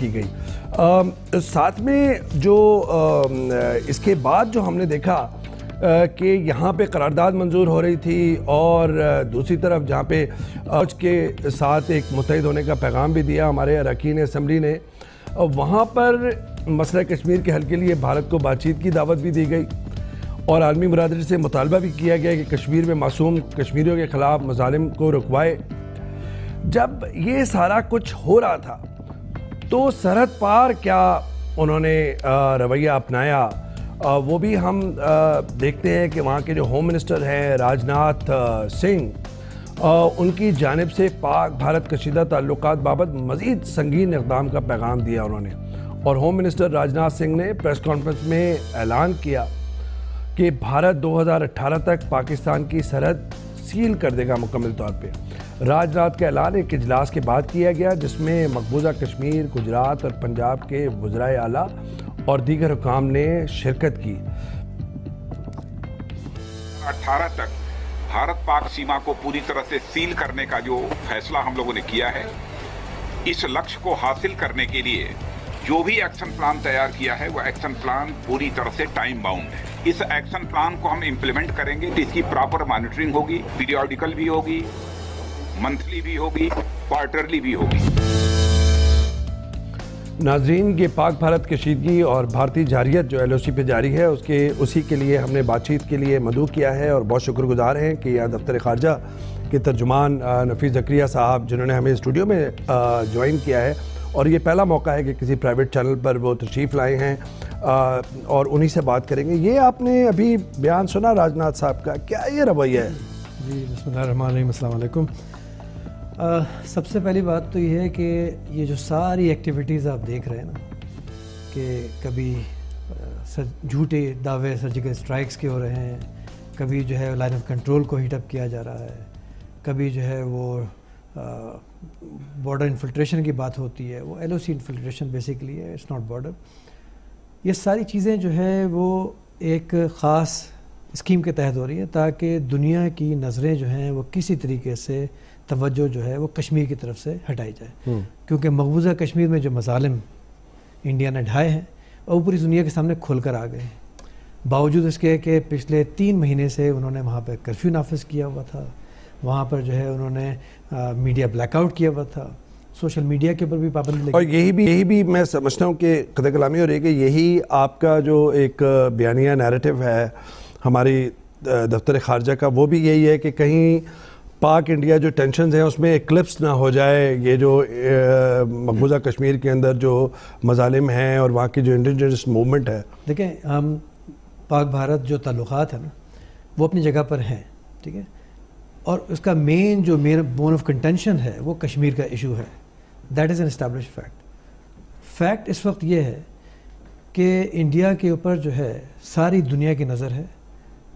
کی گئی۔ ساتھ میں جو اس کے بعد جو ہم نے دیکھا کہ یہاں پہ قرارداد منظور ہو رہی تھی اور دوسری طرف جہاں پہ فوج کے ساتھ ایک متحد ہونے کا پیغام بھی دیا ہمارے اراکین اسمبلی نے، وہاں پر مسئلہ کشمیر کے حل کے لیے بھارت کو بات چیت کی دعوت بھی دی گئی اور عالمی برادری سے مطالبہ بھی کیا گیا کہ کشمیر میں معصوم کشمیریوں کے خلاف مظالم کو رکوائے۔ جب یہ سارا کچھ ہو رہا تھا تو سرحد پار کیا انہوں نے رویہ اپنایا، وہ بھی ہم دیکھتے ہیں کہ وہاں کے جو ہوم منسٹر ہیں راج ناتھ سنگھ، ان کی جانب سے پاک بھارت کشیدہ تعلقات بابت مزید سنگین اقدام کا پیغام دیا انہوں نے، اور ہوم منسٹر راج ناتھ سنگھ نے پریس کانفرنس میں اعلان کیا کہ بھارت 2018 تک پاکستان کی سرحد سیل کر دے گا مکمل طور پہ۔ راج ناتھ کا اعلان ایک اجلاس کے بعد کیا گیا جس میں مقبوضہ کشمیر، گجرات اور پنجاب کے وزرائے اعلیٰ اور دیگر حکام نے شرکت کی۔ 18 تک بھارت پاک سیما کو پوری طرح سے سیل کرنے کا جو فیصلہ ہم لوگوں نے کیا ہے، اس لکش کو حاصل کرنے کے لیے جو بھی ایکشن پلان تیار کیا ہے وہ ایکشن پلان پوری طرح سے ٹائم باؤنڈ ہے۔ اس ایکشن پلان کو ہم امپلیمنٹ کریں گے تو اس کی پراپر مانیٹرنگ ہوگی، پیریوڈیکل بھی ہوگی، منتھلی بھی ہوگی، کوارٹرلی بھی ہوگی۔ ناظرین، یہ پاک بھارت کشیدگی اور بھارتی جارحیت جو ایل او سی پہ جاری ہے اسی کے لیے ہم نے بات چیت کے لیے مدعو کیا ہے اور بہت شکر گزار ہیں کہ یہاں دفتر خارجہ کے ترجمان نفیس زکریا صاحب جنہوں نے ہمیں اسٹوڈیو میں جوائن کیا ہے، اور یہ پہلا موقع ہے کہ کسی پرائیویٹ چینل پر وہ تشریف لائے ہیں اور انہی سے بات کریں گے۔ یہ آپ نے ابھی بیان سنا راج ناتھ صاحب کا، کیا یہ رویہ ہے؟ جی بسم اللہ الرحمن الرحیم، السلام علیکم۔ سب سے پہلی بات تو یہ ہے کہ یہ جو ساری ایکٹیویٹیز آپ دیکھ رہے ہیں نا، کہ کبھی جھوٹے دعوے سرجیکل اسٹرائکس کے ہو رہے ہیں، کبھی جو ہے لائن آف کنٹرول کو ہیٹ اپ کیا جا رہا ہے، کبھی جو ہے وہ بارڈر انفلٹریشن کی بات ہوتی ہے، وہ ایل او سی انفلٹریشن بیسیکلی ہے، اٹس ناٹ بارڈر۔ یہ ساری چیزیں جو ہے وہ ایک خاص اسکیم کے تحت ہو رہی ہیں تاکہ دنیا کی نظریں جو ہیں وہ کسی طریقے سے توجہ جو ہے وہ کشمیر کی طرف سے ہٹائی جائے، کیونکہ مقبوضہ کشمیر میں جو مظالم انڈیا نے ڈھائے ہیں اور پوری دنیا کے سامنے کھل کر آ گئے ہیں، باوجود اس کے کہ پچھلے 3 مہینے سے انہوں نے وہاں پہ کرفیو نافذ کیا ہوا تھا، وہاں پر جو ہے انہوں نے میڈیا بلیک آؤٹ کیا ہوا تھا، سوشل میڈیا کے اوپر بھی پابندی لگی، اور یہی بھی میں سمجھتا ہوں کہ قطع کلامی ہو رہی ہے کہ یہی آپ کا جو ایک بیانیہ نیریٹو ہے ہماری دفتر خارجہ کا، وہ بھی یہی ہے کہ کہیں پاک انڈیا جو ٹینشنز ہیں اس میں ایکلپس نہ ہو جائے، یہ جو مقبوضہ کشمیر کے اندر جو مظالم ہیں اور وہاں کی جو انڈیجنس موومنٹ ہے۔ دیکھیں، ہم پاک بھارت جو تعلقات ہیں نا وہ اپنی جگہ پر ہیں، ٹھیک ہے، اور اس کا مین بون آف کنٹینشن ہے وہ کشمیر کا ایشو ہے، that is an established fact. اس وقت یہ ہے کہ انڈیا کے اوپر جو ہے ساری دنیا کی نظر ہے،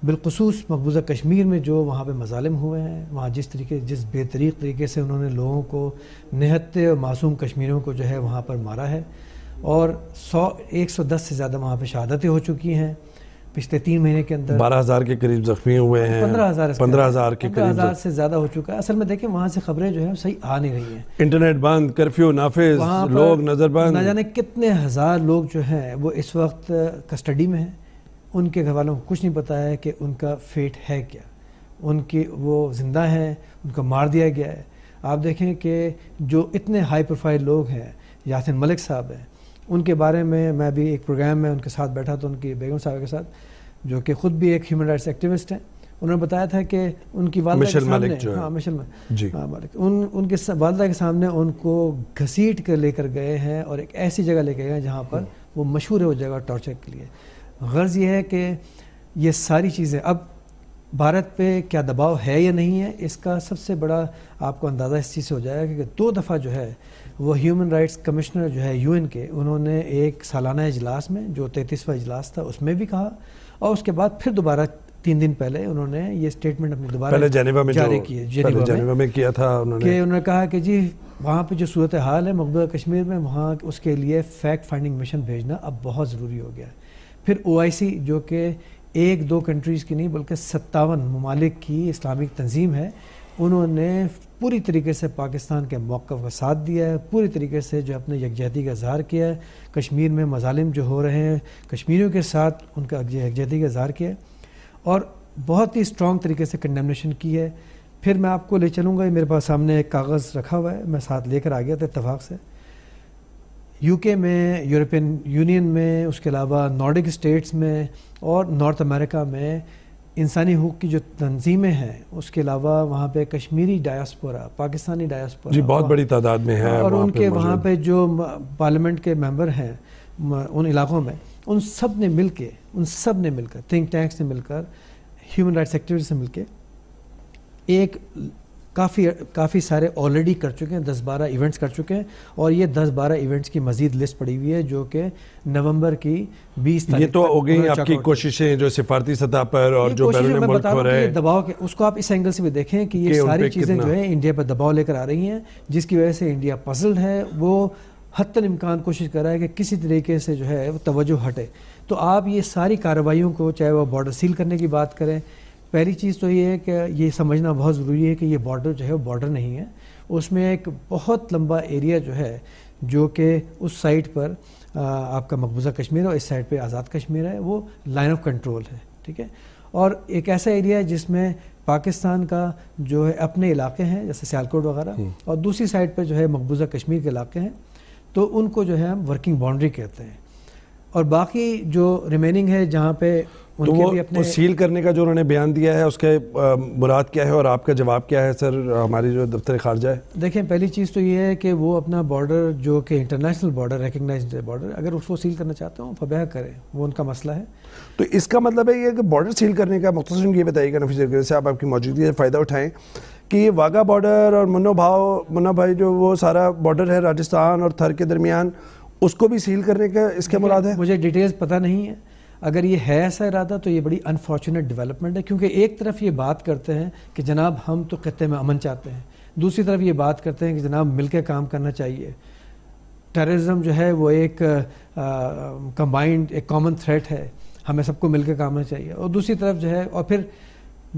بالخصوص مقبوضہ کشمیر میں جو وہاں پہ مظالم ہوئے ہیں، وہاں جس بے طریق طریقے سے انہوں نے لوگوں کو نہتے اور معصوم کشمیریوں کو جو ہے وہاں پر مارا ہے، اور 110 سے زیادہ وہاں پہ شہادتیں ہو چکی ہیں پچھلے 3 مہینے کے اندر، 12,000 کے قریب زخمی ہوئے ہیں، 15,000 کے قریب 15,000 سے زیادہ ہو چکا ہے۔ اصل میں دیکھیں وہاں سے خبریں جو ہیں صحیح آ نہیں رہی ہیں، انٹرنیٹ بند، کرفیو نافذ، لوگ نظر بند، نہ جانے کتنے ہزار لوگ جو ہیں وہ اس وقت کسٹڈی میں ہیں، ان کے گھر والوں کو کچھ نہیں پتا ہے کہ ان کا فیٹ ہے کیا، ان کی وہ زندہ ہیں، ان کو مار دیا گیا ہے۔ آپ دیکھیں کہ جو اتنے ہائی پروفائل لوگ ہیں، یاسین ملک صاحب ہیں، ان کے بارے میں بھی ایک پروگرام میں ان کے ساتھ بیٹھا تھا، ان کی بیگم صاحب کے ساتھ، جو کہ خود بھی ایک ہیومن رائٹس ایکٹیوسٹ ہیں، انہوں نے بتایا تھا کہ ان کی والدہ کے سامنے، ان کے والدہ کے سامنے ان کو گھسیٹ کر لے کر گئے ہیں اور ایک ایسی جگہ لے کے گئے جہاں پر وہ مشہور ہے وہ جگہ ٹارچر کے لیے۔ غرض یہ ہے کہ یہ ساری چیزیں اب بھارت پہ کیا دباؤ ہے یا نہیں ہے، اس کا سب سے بڑا آپ کو اندازہ اس چیز سے ہو جائے گا کہ 2 دفعہ جو ہے وہ ہیومن رائٹس کمشنر جو ہے UN کے، انہوں نے ایک سالانہ اجلاس میں جو 33واں اجلاس تھا اس میں بھی کہا، اور اس کے بعد پھر دوبارہ 3 دن پہلے انہوں نے یہ سٹیٹمنٹ اپنی دوبارہ جاری کی ہے، جنیوا میں کیا تھا انہوں نے کہا کہ جی وہاں پہ جو صورتحال ہے مقبوضہ کشمیر میں، وہاں اس کے لیے فیکٹ فائنڈنگ مشن بھیجنا اب بہت ضروری ہو گیا ہے۔ پھر OIC جو کہ 1-2 کنٹریز کی نہیں بلکہ 57 ممالک کی اسلامک تنظیم ہے، انہوں نے پوری طریقے سے پاکستان کے موقف کا ساتھ دیا ہے, پوری طریقے سے جو اپنے یکجہتی کا اظہار کیا ہے, کشمیر میں مظالم جو ہو رہے ہیں کشمیریوں کے ساتھ ان کا یکجہتی کا اظہار کیا ہے, اور بہت ہی اسٹرانگ طریقے سے کنڈیمنیشن کی ہے. پھر میں آپ کو لے چلوں گا, میرے پاس سامنے ایک کاغذ رکھا ہوا ہے, میں ساتھ لے کر آ گیا تھا اتفاق سے. یو کے میں, یورپین یونین میں, اس کے علاوہ نارڈک اسٹیٹس میں اور نارتھ امریکہ میں انسانی حقوق کی جو تنظیمیں ہیں, اس کے علاوہ وہاں پہ کشمیری ڈایاسپورا, پاکستانی ڈایاسپورا جی بہت بڑی تعداد میں ہے, اور ان کے وہاں پہ جو پارلیمنٹ کے ممبر ہیں ان علاقوں میں, ان سب نے مل کر تھنک ٹینکس نے مل کر, ہیومن رائٹس ایکٹیوسٹ سے مل کے ایک کافی سارے آلریڈی کر چکے ہیں, 10-12 ایونٹس کر چکے ہیں, اور یہ 10-12 ایونٹس کی مزید لسٹ پڑی ہوئی ہے جو کہ نومبر کی 20 تاریخ. یہ تو ہو گئی آپ کی کوششیں جو سفارتی سطح پر اور جو بیرون ملک ہو رہے ہیں دباؤ کے, اس کو آپ اس اینگل سے بھی دیکھیں کہ یہ ساری چیزیں جو ہیں انڈیا پر دباؤ لے کر آ رہی ہیں, جس کی وجہ سے انڈیا پزلڈ ہے. وہ حتی الامکان کوشش کر رہا ہے کہ کسی طریقے سے جو ہے وہ توجہ ہٹے. تو آپ یہ ساری کارروائیوں کو, چاہے وہ بارڈر سیل کرنے کی بات کریں, پہلی چیز تو یہ ہے کہ یہ سمجھنا بہت ضروری ہے کہ یہ بارڈر جو ہے وہ بارڈر نہیں ہے, اس میں ایک بہت لمبا ایریا جو ہے جو کہ اس سائٹ پر آپ کا مقبوضہ کشمیر اور اس سائٹ پہ آزاد کشمیر ہے, وہ لائن آف کنٹرول ہے, ٹھیک ہے. اور ایک ایسا ایریا ہے جس میں پاکستان کا جو ہے اپنے علاقے ہیں جیسے سیالکوٹ وغیرہ, اور دوسری سائٹ پہ جو ہے مقبوضہ کشمیر کے علاقے ہیں, تو ان کو جو ہے ہم ورکنگ باؤنڈری کہتے ہیں. اور باقی جو ریمیننگ ہے جہاں پہ تو وہ سیل کرنے کا جو انہوں نے بیان دیا ہے اس کے مراد کیا ہے اور آپ کا جواب کیا ہے سر ہماری جو دفتر خارجہ ہے؟ دیکھیں پہلی چیز تو یہ ہے کہ وہ اپنا بارڈر جو کہ انٹرنیشنل بارڈر, ریکگنائزڈ بارڈر, اگر اس کو سیل کرنا چاہتے ہوں فبہ کریں, وہ ان کا مسئلہ ہے. تو اس کا مطلب ہے یہ کہ بارڈر سیل کرنے کا مختصراً یہ بتائیے گا نفیس زرگری صاحب, آپ کی موجودگی سے فائدہ اٹھائیں کہ یہ واگا بارڈر اور منا بھائی جو وہ سارا بارڈر ہے راجستھان اور تھر کے درمیان, اس کو بھی سیل کرنے کا اس کے مراد ہے؟ مجھے ڈیٹیلز پتہ نہیں ہے. اگر یہ ہے ایسا ارادہ تو یہ بڑی انفارچونیٹ ڈیولپمنٹ ہے, کیونکہ ایک طرف یہ بات کرتے ہیں کہ جناب ہم تو خطے میں امن چاہتے ہیں, دوسری طرف یہ بات کرتے ہیں کہ جناب مل کے کام کرنا چاہیے, ٹیررزم جو ہے وہ ایک کمبائنڈ ایک کامن تھریٹ ہے, ہمیں سب کو مل کے کام کرنا چاہیے. اور دوسری طرف جو ہے, اور پھر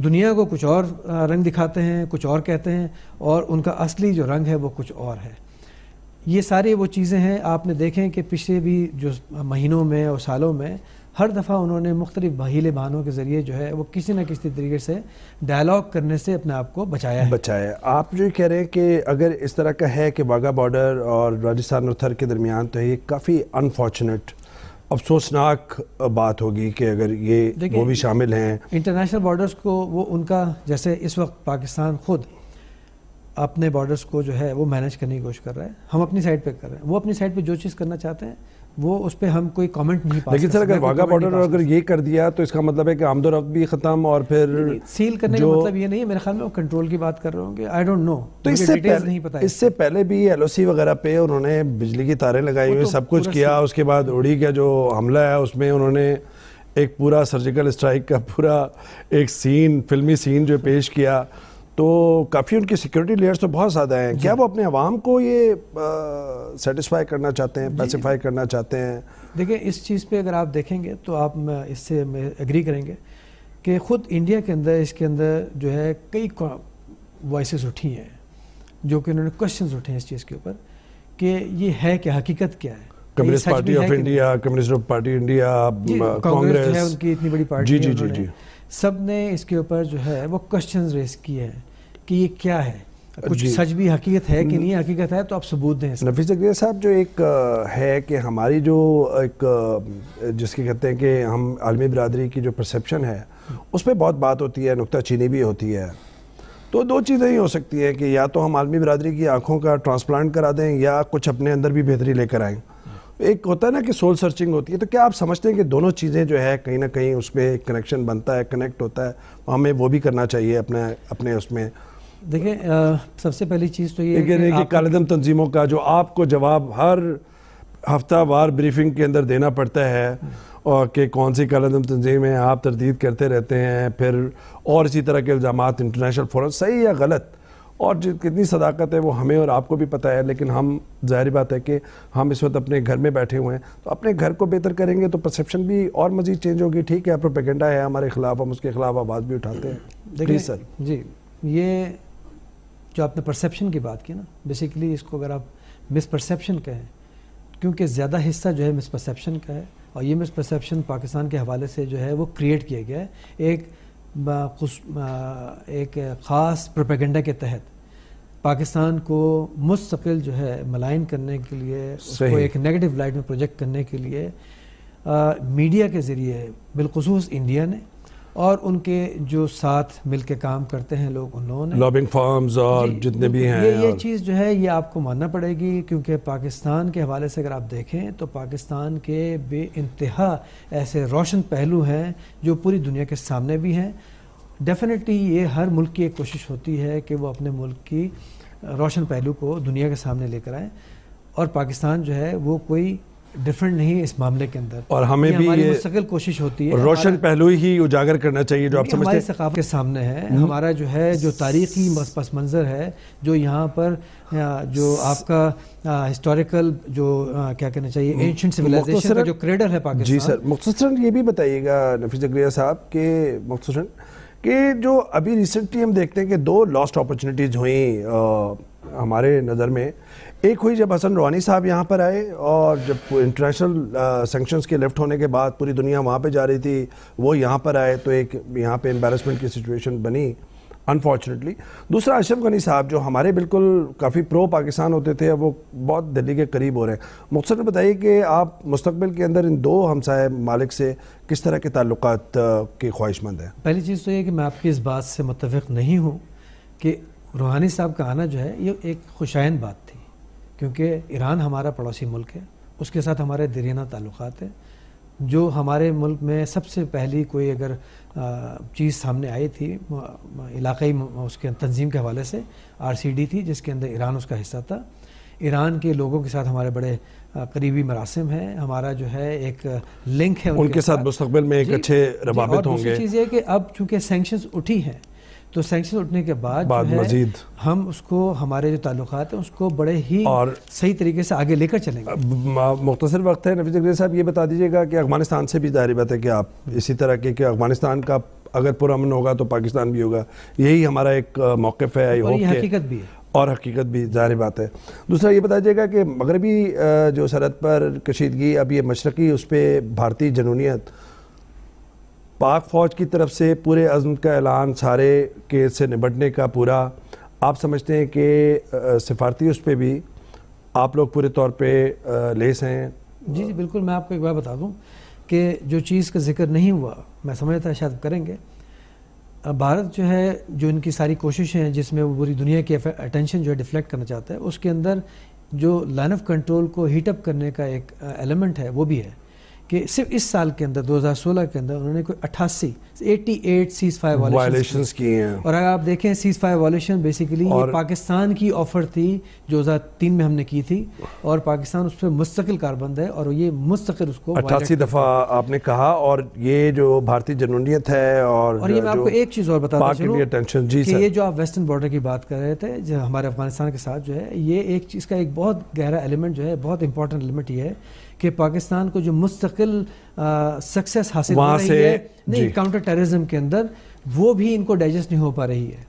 دنیا کو کچھ اور رنگ دکھاتے ہیں, کچھ اور کہتے ہیں, اور ان کا اصلی جو رنگ ہے وہ کچھ اور ہے. یہ ساری وہ چیزیں ہیں. آپ نے دیکھیں کہ پچھلے بھی جو مہینوں میں اور سالوں میں ہر دفعہ انہوں نے مختلف بہیلے بہانوں کے ذریعے جو ہے وہ کسی نہ کسی طریقے سے ڈائلاگ کرنے سے اپنے آپ کو بچایا ہے. آپ جو کہہ رہے ہیں کہ اگر اس طرح کا ہے کہ واگا بارڈر اور راجستھان اور تھر کے درمیان, تو یہ کافی انفارچونیٹ افسوسناک بات ہوگی کہ اگر یہ وہ بھی شامل ہیں انٹرنیشنل بارڈرز کو. وہ ان کا جیسے اس وقت پاکستان خود اپنے بارڈرز کو جو ہے وہ مینیج کرنے کی کوشش کر رہا ہے, ہم اپنی سائڈ پہ کر رہے ہیں, وہ اپنی سائڈ پہ جو چیز کرنا چاہتے ہیں وہ اس پہ ہم کوئی کامنٹ نہیں پاس. لیکن سر اگر واگا بارڈر اگر یہ کر دیا تو اس کا مطلب ہے کہ آمد و رفت بھی ختم, اور پھر سیل کرنے کا مطلب یہ نہیں ہے, میرے خیال میں وہ کنٹرول کی بات کر رہے ہوں گے, آئی ڈونٹ نو. تو اس سے پہلے بھی ایل او سی وغیرہ پہ انہوں نے بجلی کی تاریں لگائی ہوئی, سب کچھ کیا. اس کے بعد اڑی کا جو حملہ ہے اس میں انہوں نے ایک پورا سرجیکل اسٹرائک کا پورا ایک سین, فلمی سین جو پیش کیا, تو کافی ان کی سیکیورٹی لیئرز تو بہت زیادہ ہیں. کیا وہ اپنے عوام کو یہ سیٹسفائی کرنا چاہتے ہیں, پیسیفائی کرنا چاہتے ہیں؟ دیکھیں اس چیز پہ اگر آپ دیکھیں گے تو آپ اس سے ایگری کریں گے کہ خود انڈیا کے اندر اس کے اندر جو ہے کئی وائسز اٹھی ہیں جو کہ انہوں نے کوشچنز اٹھے ہیں اس چیز کے اوپر کہ یہ ہے کہ حقیقت کیا ہے. Communist party of India, communist party India, Congress جو ہے ان کی اتنی بڑی پارٹی ہے, جی سب نے اس کے اوپر جو ہے وہ کوشچنز ریز کیے ہیں کہ یہ کیا ہے, کچھ سچ بھی حقیقت ہے کہ نہیں, حقیقت ہے تو آپ ثبوت دیں. نفیس زرگری صاحب جو ایک ہے کہ ہماری جو ایک جس کے کہتے ہیں کہ ہم عالمی برادری کی جو پرسیپشن ہے اس پہ بہت بات ہوتی ہے, نکتہ چینی بھی ہوتی ہے. تو دو چیزیں ہی ہو سکتی ہیں کہ یا تو ہم عالمی برادری کی آنکھوں کا ٹرانسپلانٹ کرا دیں یا کچھ اپنے اندر بھی بہتری لے کر آئیں. ایک ہوتا ہے نا کہ سول سرچنگ ہوتی ہے, تو کیا آپ سمجھتے ہیں کہ دونوں چیزیں جو ہے کہیں نہ کہیں اس پہ کنیکشن بنتا ہے, کنیکٹ ہوتا ہے, ہمیں وہ بھی کرنا چاہیے اپنے اس میں؟ دیکھیں سب سے پہلی چیز تو یہ ہے کہ کالعدم تنظیموں کا جو آپ کو جواب ہر ہفتہ وار بریفنگ کے اندر دینا پڑتا ہے, اور کہ کون سی کالعدم تنظیم ہے, آپ تردید کرتے رہتے ہیں, پھر اور اسی طرح کے الزامات انٹرنیشنل فورم, صحیح یا غلط, اور کتنی صداقت ہے وہ ہمیں اور آپ کو بھی پتہ ہے. لیکن ہم ظاہری بات ہے کہ ہم اس وقت اپنے گھر میں بیٹھے ہوئے ہیں, تو اپنے گھر کو بہتر کریں گے تو پرسیپشن بھی اور مزید چینج ہوگی. ٹھیک ہے پروپیگنڈا ہے ہمارے خلاف, ہم اس کے خلاف آواز بھی اٹھاتے ہیں. دیکھیں سر جی, یہ جو آپ نے پرسیپشن کی بات کی نا، بیسیکلی اس کو اگر آپ مس پرسیپشن کہیں، کیونکہ زیادہ حصہ جو ہے مس پرسیپشن کا ہے، اور یہ مس پرسیپشن پاکستان کے حوالے سے جو ہے وہ کریٹ کیا گیا ہے ایک خاص پروپیگنڈا کے تحت پاکستان کو مستقل جو ہے ملائن کرنے کے لیے، اس کو ایک نیگیٹو لائٹ میں پروجیکٹ کرنے کے لیے میڈیا کے ذریعے بالخصوص انڈیا نے اور ان کے جو ساتھ مل کے کام کرتے ہیں لوگ، ان لوگوں نے لابنگ فارمز اور جتنے بھی ہیں، یہ چیز جو ہے یہ آپ کو ماننا پڑے گی، کیونکہ پاکستان کے حوالے سے اگر آپ دیکھیں تو پاکستان کے بے انتہا ایسے روشن پہلو ہیں جو پوری دنیا کے سامنے بھی ہیں۔ ڈیفینیٹلی یہ ہر ملک کی ایک کوشش ہوتی ہے کہ وہ اپنے ملک کی روشن پہلو کو دنیا کے سامنے لے کر آئیں، اور پاکستان جو ہے وہ کوئی ڈیفرنٹ نہیں ہے اس معاملے کے اندر، اور ہمیں بھی ہماری مستقل کوشش ہوتی ہے روشن پہلو ہی اجاگر کرنا چاہیے جو آپ سمجھتے ہیں ہماری ثقافت کے سامنے ہے، ہمارا جو ہے جو تاریخی پس منظر ہے، جو یہاں پر جو آپ کا ہسٹوریکل جو کیا کہنا چاہیے اینشنٹ سویلائزیشن کا جو کریڈر ہے پاکستان۔ جی سر، مختصراً یہ بھی بتائیے گا نفیس زکریا صاحب کہ مختصراً کہ جو ابھی ریسنٹلی ہم دیکھتے ہیں کہ دو لاسٹ اپرچونٹیز ہوئیں ہمارے نظر میں، ایک ہوئی جب حسن روحانی صاحب یہاں پر آئے، اور جب انٹرنیشنل سینکشنز کے لفٹ ہونے کے بعد پوری دنیا وہاں پہ جا رہی تھی، وہ یہاں پر آئے تو ایک یہاں پہ امبیرسمنٹ کی سچویشن بنی انفارچونیٹلی۔ دوسرا اشرف غنی صاحب جو ہمارے بالکل کافی پرو پاکستان ہوتے تھے، وہ بہت دلی کے قریب ہو رہے ہیں۔ مختصر بتائیے کہ آپ مستقبل کے اندر ان دو ہمسائے ممالک سے کس طرح کے تعلقات کی خواہش مند ہیں؟ پہلی چیز تو یہ کہ میں آپ کی اس بات سے متفق نہیں ہوں کہ روحانی صاحب کا آنا جو ہے یہ ایک خوشائند بات تھی، کیونکہ ایران ہمارا پڑوسی ملک ہے، اس کے ساتھ ہمارے دیرینہ تعلقات ہیں۔ جو ہمارے ملک میں سب سے پہلی کوئی اگر چیز سامنے آئی تھی علاقائی اس کے تنظیم کے حوالے سے RCD تھی، جس کے اندر ایران اس کا حصہ تھا۔ ایران کے لوگوں کے ساتھ ہمارے بڑے قریبی مراسم ہیں، ہمارا جو ہے ایک لنک ہے ان کے ساتھ مستقبل میں ایک اچھے روابط ہوں گے۔ دوسری چیز یہ کہ اب چونکہ سینکشنز اٹھی ہیں، تو سینکشن اٹھنے کے بعد جو ہے مزید ہم اس کو ہمارے جو تعلقات ہیں اس کو بڑے ہی اور صحیح طریقے سے آگے لے کر چلیں گے۔ مختصر وقت ہے، نفیس زکریا صاحب یہ بتا دیجیے گا کہ افغانستان سے بھی ظاہر بات ہے کہ آپ اسی طرح کہ افغانستان کا اگر پرامن ہوگا تو پاکستان بھی ہوگا، یہی ہمارا ایک موقف ہے، اور یہ حقیقت بھی ہے، اور حقیقت بھی ظاہر بات ہے۔ دوسرا یہ بتا دیجیے گا کہ مغربی جو سرحد پر کشیدگی، اب یہ مشرقی اس پہ بھارتی جنونیت، پاک فوج کی طرف سے پورے عزم کا اعلان سارے کیس سے نبٹنے کا پورا، آپ سمجھتے ہیں کہ سفارتی اس پہ بھی آپ لوگ پورے طور پہ لیس ہیں؟ جی بالکل، میں آپ کو ایک بات بتا دوں کہ جو چیز کا ذکر نہیں ہوا، میں سمجھتا شاید کریں گے، بھارت جو ہے جو ان کی ساری کوششیں ہیں جس میں وہ پوری دنیا کی اٹینشن جو ہے ڈیفلیکٹ کرنا چاہتا ہے، اس کے اندر جو لائن آف کنٹرول کو ہیٹ اپ کرنے کا ایک ایلیمنٹ ہے وہ بھی ہے کہ صرف اس سال کے اندر 2016 کے اندر انہوں نے کوئی 88 سیز فائر وائلیشنز کی ہیں، اور اگر آپ دیکھیں سیز فائر وائلیشن بیسیکلی یہ پاکستان کی آفر تھی جو 2003 میں ہم نے کی تھی، اور پاکستان اس پہ مستقل کاربند ہے، اور یہ مستقل اس کو 88 دفعہ آپ نے کہا، اور یہ جو بھارتی جنونیت ہے اور یہ میں آپ کو ایک چیز اور بتاتا چلوں کہ یہ جو آپ ویسٹرن بارڈر کی بات کر رہے تھے جو ہمارے افغانستان کے ساتھ جو ہے، یہ ایک چیز کا ایک بہت گہرا ایلیمنٹ جو ہے، بہت امپورٹنٹ ایلیمنٹ یہ ہے کہ پاکستان کو جو مستقل سکسیس حاصل ہو رہی ہے نہیں کاؤنٹر ٹیررزم کے اندر، وہ بھی ان کو ڈائجسٹ نہیں ہو پا رہی ہے،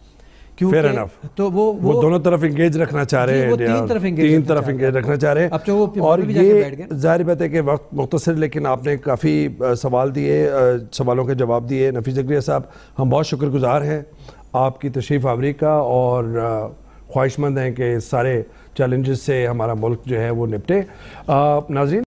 کیونکہ تو وہ دونوں طرف انگیج رکھنا چاہ رہے ہیں، تین طرف انگیج رکھنا چاہ رہے ہیں، اور یہ ظاہر بات ہے کہ وقت مختصر، لیکن آپ نے کافی سوال دیے، سوالوں کے جواب دیے۔ نفیس زکریا صاحب ہم بہت شکر گزار ہیں آپ کی تشریف آوری کا، اور خواہش مند ہیں کہ سارے چیلنجز سے ہمارا ملک جو ہے وہ نپٹے۔ ناظرین